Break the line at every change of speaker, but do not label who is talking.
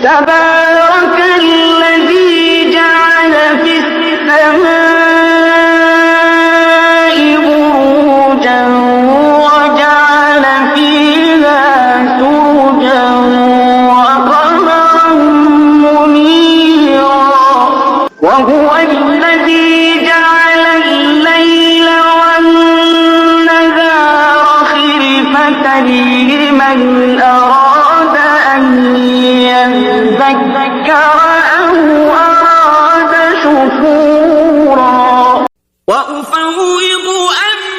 تبارك الذي جعل في السماء بروجا وجعل فيها سرجا وقمرا منيرا وهو الذي جعل الليل والنهار خلفة لمن أراد أن يذكر أو أراد شكورا وأفوض أمري